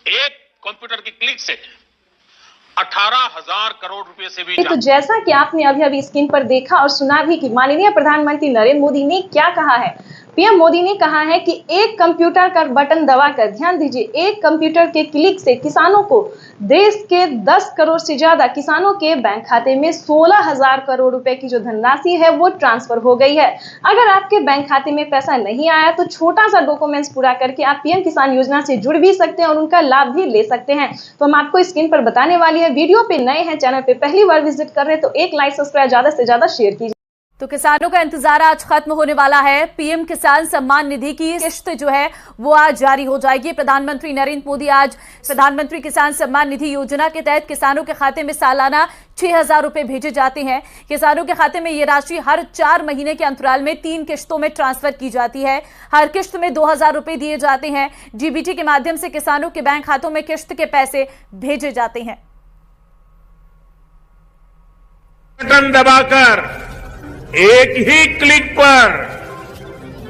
एक कंप्यूटर की क्लिक से 18,000 करोड़ रुपए से भी तो जैसा कि आपने अभी स्क्रीन पर देखा और सुना भी कि माननीय प्रधानमंत्री नरेंद्र मोदी ने क्या कहा है। पीएम मोदी ने कहा है कि एक कंप्यूटर का बटन दबाकर, ध्यान दीजिए, एक कंप्यूटर के क्लिक से किसानों को, देश के 10 करोड़ से ज्यादा किसानों के बैंक खाते में 16,000 करोड़ रुपए की जो धनराशि है वो ट्रांसफर हो गई है। अगर आपके बैंक खाते में पैसा नहीं आया तो छोटा सा डॉक्यूमेंट्स पूरा करके आप पीएम किसान योजना से जुड़ भी सकते हैं और उनका लाभ भी ले सकते हैं। तो हम आपको स्क्रीन पर बताने वाली है। वीडियो पे नए हैं, चैनल पे पहली बार विजिट कर रहे हैं तो एक लाइक, सब्सक्राइब, ज्यादा से ज्यादा शेयर कीजिए। तो किसानों का इंतजार आज खत्म होने वाला है। पीएम किसान सम्मान निधि की किश्त जो है वो आज जारी हो जाएगी। प्रधानमंत्री नरेंद्र मोदी आज प्रधानमंत्री किसान सम्मान निधि योजना के तहत किसानों के खाते में सालाना 6,000 रुपए भेजे जाते हैं। किसानों के खाते में ये राशि हर 4 महीने के अंतराल में 3 किश्तों में ट्रांसफर की जाती है। हर किश्त में 2,000 रुपए दिए जाते हैं। डीबीटी के माध्यम से किसानों के बैंक खातों में किश्त के पैसे भेजे जाते हैं। बटन दबाकर एक ही क्लिक पर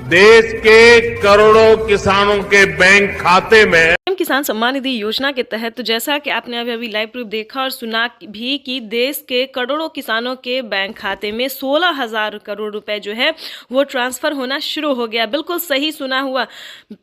देश के करोड़ों किसानों के बैंक खाते में किसान सम्मान निधि योजना के तहत, तो जैसा कि आपने अभी लाइव प्रूफ देखा और सुना भी कि देश के करोड़ों किसानों के बैंक खाते में 16,000 करोड़ रुपए जो है वो ट्रांसफर होना शुरू हो गया। बिल्कुल सही सुना हुआ।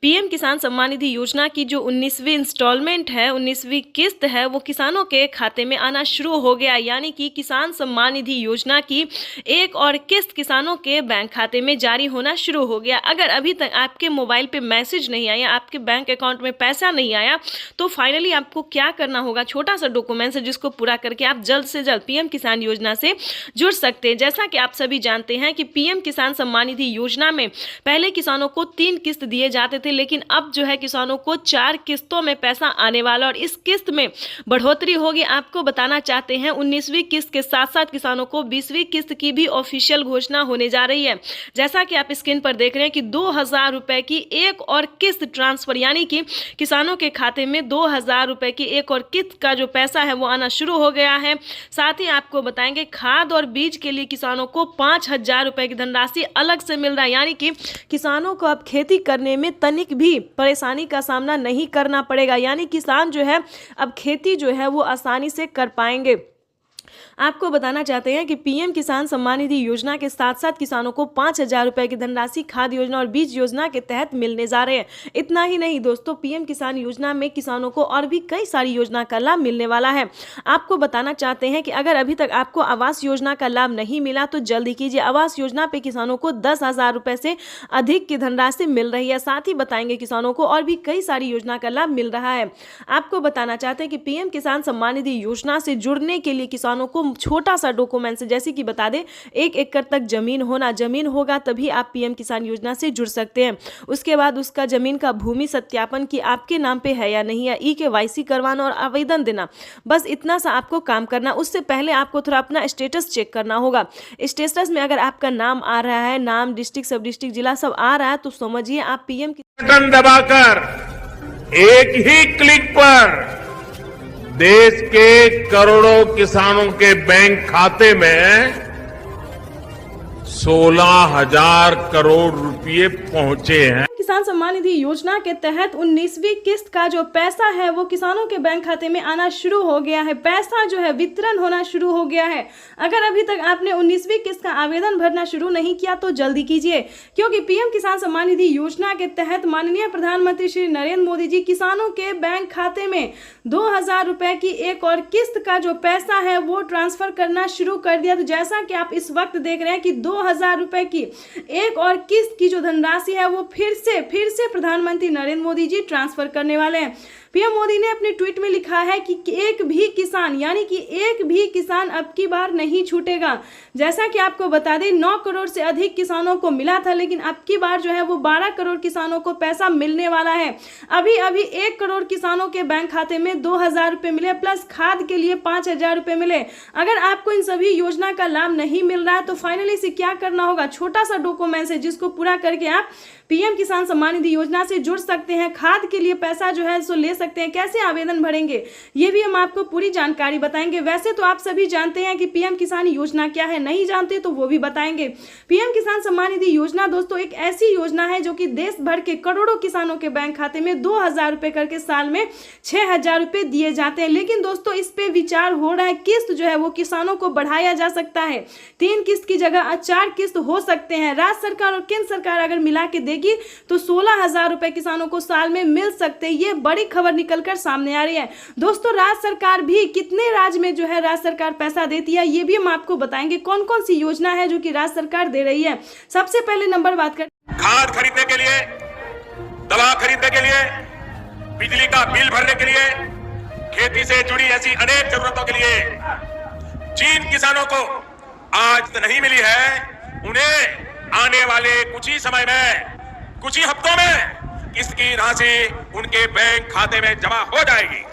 पीएम किसान सम्मान निधि योजना की जो 19वीं इंस्टॉलमेंट है, 19वीं किस्त है, वो किसानों के खाते में आना शुरू हो गया। यानी कि किसान सम्मान निधि योजना की एक और किस्त किसानों के बैंक खाते में जारी होना शुरू हो गया। अगर अभी तक आपके मोबाइल पे मैसेज नहीं आया, आपके बैंक अकाउंट में पैसा नहीं आया, तो फाइनली आपको क्या करना होगा, छोटा सा डॉक्यूमेंट्स है जिसको पूरा करके आप जल्द से जल्द पीएम किसान योजना से जुड़ सकते हैं। जैसा कि आप सभी जानते हैं कि पीएम किसान सम्मान निधि योजना में पहले किसानों को 3 किस्त दिए जाते थे, लेकिन अब जो है किसानों को 4 किस्तों में पैसा आने वाला और इस किस्त में बढ़ोतरी होगी। आपको बताना चाहते हैं 19वीं किस्त के साथ साथ किसानों को 20वीं किस्त की भी ऑफिशियल घोषणा होने जा रही है। जैसा कि आप स्क्रीन पर देख रहे हैं कि 2,000 रुपए की एक और किस्त ट्रांसफर, यानी कि किसानों के खाते में 2,000 रुपए की एक और किस्त का जो पैसा है वो आना शुरू हो गया है। साथ ही आपको बताएंगे खाद और बीज के लिए किसानों को 5,000 रुपए की धनराशि अलग से मिल रहा है। यानी कि किसानों को अब खेती करने में तनिक भी परेशानी का सामना नहीं करना पड़ेगा। यानी किसान जो है अब खेती जो है वो आसानी से कर पाएंगे। आपको बताना चाहते हैं कि पीएम किसान सम्मान निधि योजना के साथ साथ किसानों को 5,000 रुपए की धनराशि खाद योजना और बीज योजना के तहत मिलने जा रहे हैं। इतना ही नहीं दोस्तों, पीएम किसान योजना में किसानों को और भी कई सारी योजना का लाभ मिलने वाला है। आपको बताना चाहते हैं कि अगर अभी तक आपको आवास योजना का लाभ नहीं मिला तो जल्दी कीजिए। आवास योजना पे किसानों को 10,000 रुपए से अधिक की धनराशि मिल रही है। साथ ही बताएंगे किसानों को और भी कई सारी योजना का लाभ मिल रहा है। आपको बताना चाहते हैं कि पीएम किसान सम्मान निधि योजना से जुड़ने के लिए किसानों को छोटा सा डॉक्यूमेंट, जैसे कि बता दें 1 एकड़ तक जमीन होगा तभी आप पीएम किसान योजना से जुड़ सकते हैं। उसके बाद उसका जमीन का भूमि सत्यापन कि आपके नाम पे है या नहीं है, ई-केवाईसी करवाना और आवेदन देना, बस इतना सा आपको काम करना। उससे पहले आपको थोड़ा अपना स्टेटस चेक करना होगा। स्टेटस में अगर आपका नाम आ रहा है, नाम, डिस्ट्रिक्ट, सब डिस्ट्रिक्ट, जिला सब आ रहा है, तो समझिए आप पीएम बटन दबाकर एक ही क्लिक पर देश के करोड़ों किसानों के बैंक खाते में 16,000 करोड़ रुपए पहुंचे हैं। किसान सम्मान निधि योजना के तहत 19वीं किस्त का जो पैसा है वो किसानों के बैंक खाते में आना शुरू हो गया है। पैसा जो है वितरण होना शुरू हो गया है। अगर अभी तक आपने 19वीं किस्त का आवेदन भरना शुरू नहीं किया तो जल्दी कीजिए, क्योंकि पीएम किसान सम्मान निधि योजना के तहत माननीय प्रधानमंत्री श्री नरेंद्र मोदी जी किसानों के बैंक खाते में 2,000 रुपए की एक और किस्त का जो पैसा है वो ट्रांसफर करना शुरू कर दिया। तो जैसा कि आप इस वक्त देख रहे हैं कि 2,000 रुपए की एक और किस्त की जो धनराशि है वो फिर से प्रधानमंत्री नरेंद्र मोदी जी ट्रांसफर करने वाले हैं। पीएम मोदी ने अपने ट्वीट में लिखा है कि एक भी किसान, यानी कि एक भी किसान अब की बार नहीं छूटेगा। जैसा कि आपको बता दें 9 करोड़ से अधिक किसानों को मिला था, लेकिन अब की बार जो है वो 12 करोड़ किसानों को पैसा मिलने वाला है। अभी 1 करोड़ किसानों के बैंक खाते में 2,000 रुपए मिले, प्लस खाद के लिए 5,000 रुपए मिले। अगर आपको इन सभी योजना का लाभ नहीं मिल रहा है तो फाइनली से क्या करना होगा, छोटा सा डॉक्यूमेंट है जिसको पूरा करके आप पीएम किसान सम्मान निधि योजना से जुड़ सकते हैं। खाद के लिए पैसा जो है सो ले सकते हैं, कैसे आवेदन भरेंगे, ये भी हम आपको पूरी जानकारी बताएंगे। वैसे तो आप सभी जानते हैं कि पीएम किसान योजना क्या है, नहीं जानते तो वो भी बताएंगे। पीएम किसान सम्मान निधि योजना दोस्तों एक ऐसी योजना है जो कि देश भर के करोड़ों किसानों के बैंक खाते में 2,000 रुपए करके साल में 6,000 रुपए दिए जाते हैं। लेकिन दोस्तों इस पे विचार हो रहा है, किस्त जो है वो किसानों को बढ़ाया जा सकता है, 3 किस्त की जगह 4 किस्त हो सकते हैं। राज्य सरकार और केंद्र सरकार अगर मिला के देगी तो 16,000 रुपए किसानों को साल में मिल सकते हैं। ये बड़ी खबर निकलकर सामने आ रही है दोस्तों। राज्य सरकार भी कितने राज्य में जो है राज्य सरकार पैसा देती है ये भी हम आपको बताएंगे, कौन कौन सी योजना है जो कि राज्य सरकार दे रही है। सबसे पहले नंबर बात कर खाद खरीदने के लिए, दवा खरीदने के लिए, बिजली का बिल भरने के लिए, खेती से जुड़ी ऐसी अनेक जरूरतों के लिए जिन किसानों को आज तो नहीं मिली है, उन्हें आने वाले कुछ ही समय में, कुछ ही हफ्तों में किस्त की राशि उनके बैंक खाते में जमा हो जाएगी।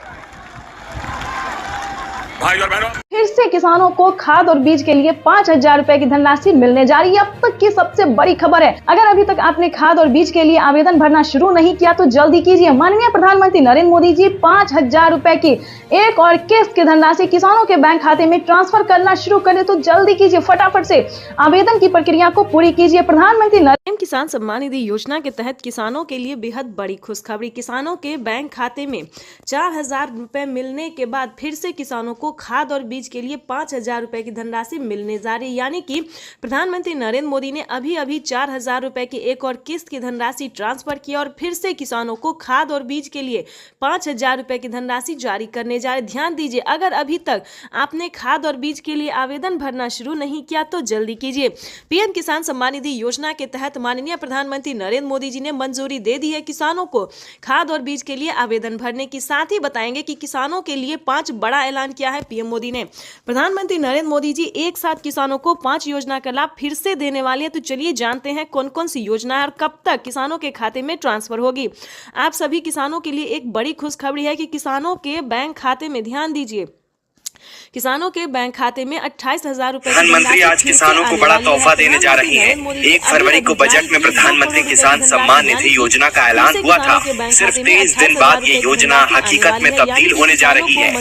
भाई और बहनों, फिर से किसानों को खाद और बीज के लिए 5,000 रुपए की धनराशि मिलने जा रही है। अब तक की सबसे बड़ी खबर है। अगर अभी तक आपने खाद और बीज के लिए आवेदन भरना शुरू नहीं किया तो जल्दी कीजिए। माननीय प्रधानमंत्री नरेंद्र मोदी जी 5,000 रुपए की एक और किस्त की धनराशि किसानों के बैंक खाते में ट्रांसफर करना शुरू करें, तो जल्दी कीजिए, फटाफट से आवेदन की प्रक्रिया को पूरी कीजिए। प्रधानमंत्री पीएम किसान सम्मान निधि योजना के तहत किसानों के लिए बेहद बड़ी खुशखबरी। किसानों के बैंक खाते में 4,000 रुपए मिलने के बाद फिर से किसानों को खाद और बीज के लिए 5,000 रुपए की धनराशि मिलने जा रही है। यानी कि प्रधानमंत्री नरेंद्र मोदी ने अभी 4,000 रुपए की एक और किस्त की धनराशि ट्रांसफर की और फिर से किसानों को खाद और बीज के लिए 5,000 रुपए की धनराशि जारी करने जा रहे। ध्यान दीजिए, अगर अभी तक आपने खाद और बीज के लिए आवेदन भरना शुरू नहीं किया तो जल्दी कीजिए। पीएम किसान सम्मान निधि योजना के तहत माननीय प्रधानमंत्री नरेंद्र मोदी जी ने मंजूरी दे दी है किसानों को खाद और बीज के लिए आवेदन भरने की। साथ ही बताएंगे कि किसानों के लिए 5 बड़ा ऐलान किया है पीएम मोदी ने। प्रधानमंत्री नरेंद्र मोदी जी एक साथ किसानों को 5 योजना का लाभ फिर से देने वाले हैं। तो चलिए जानते हैं कौन कौन सी योजना है और कब तक किसानों के खाते में ट्रांसफर होगी। आप सभी किसानों के लिए एक बड़ी खुशखबरी है कि किसानों के बैंक खाते में, ध्यान दीजिए, किसानों के बैंक खाते में 28,000 रुपए। प्रधानमंत्री आज किसानों को बड़ा तोहफा देने जा रही है। 1 फरवरी को बजट में प्रधानमंत्री किसान सम्मान निधि योजना का ऐलान हुआ था। सिर्फ 23 दिन बाद ये योजना हकीकत में तब्दील होने जा रही है।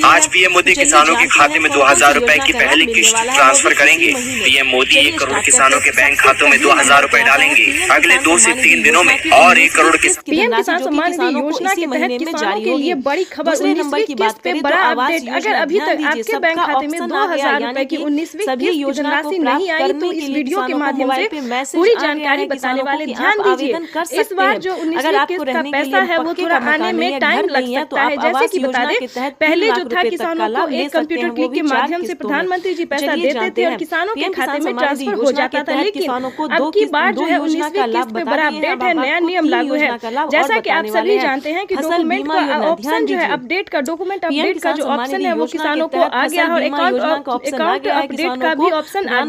आज पीएम मोदी किसानों के खाते में 2,000 रुपए की पहली किस्त ट्रांसफर करेंगे। पीएम मोदी 1 करोड़ किसानों के बैंक खातों में 2,000 रुपए डालेंगे। अगले 2 से 3 दिनों में और 1 करोड़ पीएम किसान सम्मान निधि योजना के तहत किसानों के लिए बड़ी खबर। 19वीं किस्त पे बड़ा अपडेट। अगर अभी तक आपके बैंक खाते में 2,000 रुपए की 19वीं किस्त की धनराशि नहीं आई तो इस वीडियो के माध्यम से पूरी जानकारी बताने वाले। ध्यान दीजिए, इस बार जो 19वीं किस्त का पैसा है वो थोड़ा आने में टाइम लग सकता है। जैसे कि बता दें, पहले जो था किसानों को एक कंप्यूटर क्लिक के माध्यम से प्रधानमंत्री जी पैसा देते थे और किसानों के खाते में ट्रांसफर हो जाता था। लेकिन अब की बार जो है 19वीं किस्त पे बड़ा अपडेट है, नया नियम लागू है। जैसा कि आप सभी जानते हैं कि डॉक्यूमेंट का ऑप्शन जो है अपडेट का, डॉक्यूमेंट अपडेट का जो ऑप्शन है वो किसानों को आ गया और अकाउंट अपडेट का भी ऑप्शन आ गया।